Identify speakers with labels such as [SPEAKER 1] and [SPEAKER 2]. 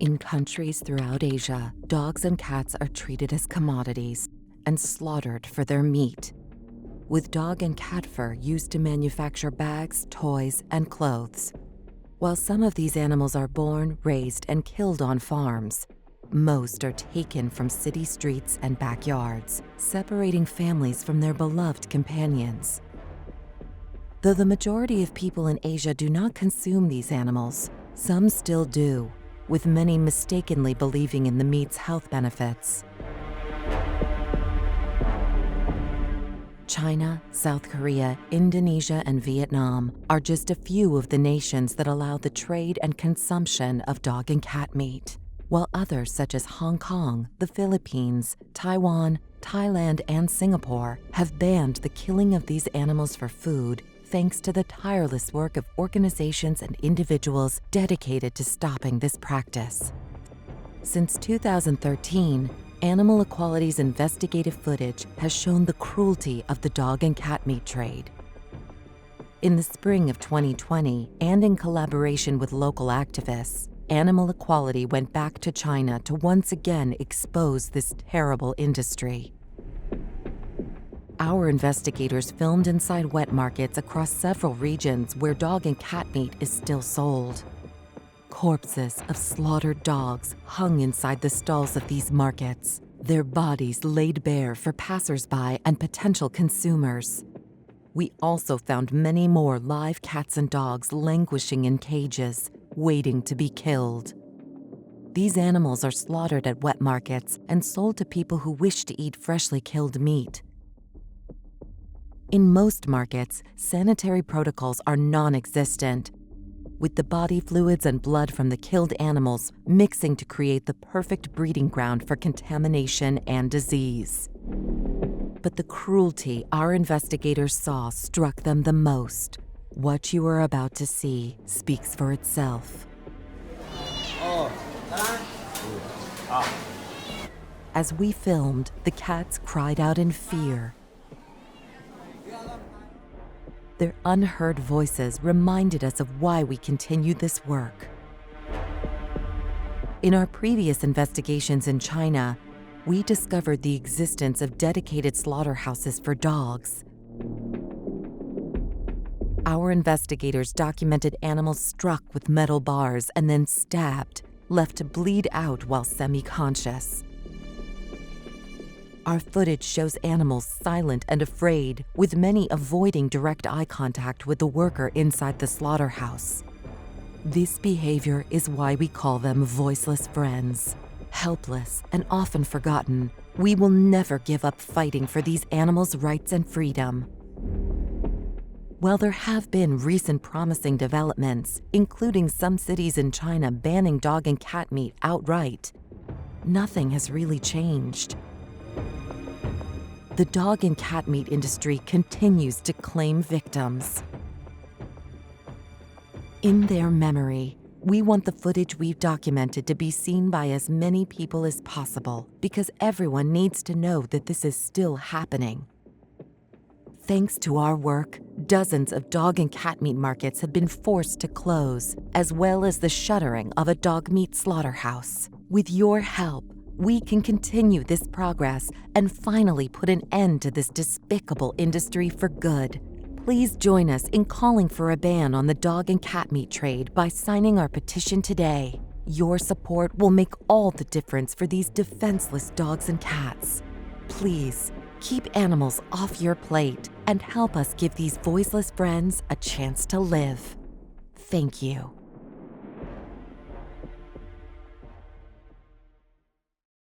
[SPEAKER 1] In countries throughout Asia, dogs and cats are treated as commodities and slaughtered for their meat, with dog and cat fur used to manufacture bags, toys, and clothes. While some of these animals are born, raised, and killed on farms, most are taken from city streets and backyards, separating families from their beloved companions. Though the majority of people in Asia do not consume these animals, some still do, with many mistakenly believing in the meat's health benefits. China, South Korea, Indonesia, and Vietnam are just a few of the nations that allow the trade and consumption of dog and cat meat, while others such as Hong Kong, the Philippines, Taiwan, Thailand, and Singapore have banned the killing of these animals for food thanks to the tireless work of organizations and individuals dedicated to stopping this practice. Since 2013, Animal Equality's investigative footage has shown the cruelty of the dog and cat meat trade. In the spring of 2020, and in collaboration with local activists, Animal Equality went back to China to once again expose this terrible industry. Our investigators filmed inside wet markets across several regions where dog and cat meat is still sold. Corpses of slaughtered dogs hung inside the stalls of these markets, their bodies laid bare for passers-by and potential consumers. We also found many more live cats and dogs languishing in cages, waiting to be killed. These animals are slaughtered at wet markets and sold to people who wish to eat freshly killed meat. In most markets, sanitary protocols are non-existent, with the body fluids and blood from the killed animals mixing to create the perfect breeding ground for contamination and disease. But the cruelty our investigators saw struck them the most. What you are about to see speaks for itself. As we filmed, the cats cried out in fear. Their unheard voices reminded us of why we continue this work. In our previous investigations in China, we discovered the existence of dedicated slaughterhouses for dogs. Our investigators documented animals struck with metal bars and then stabbed, left to bleed out while semi-conscious. Our footage shows animals silent and afraid, with many avoiding direct eye contact with the worker inside the slaughterhouse. This behavior is why we call them voiceless friends. Helpless and often forgotten, we will never give up fighting for these animals' rights and freedom. While there have been recent promising developments, including some cities in China banning dog and cat meat outright, nothing has really changed. The dog and cat meat industry continues to claim victims. In their memory, we want the footage we've documented to be seen by as many people as possible, because everyone needs to know that this is still happening. Thanks to our work, dozens of dog and cat meat markets have been forced to close, as well as the shuttering of a dog meat slaughterhouse. With your help, we can continue this progress and finally put an end to this despicable industry for good. Please join us in calling for a ban on the dog and cat meat trade by signing our petition today. Your support will make all the difference for these defenseless dogs and cats. Please, keep animals off your plate and help us give these voiceless friends a chance to live. Thank you.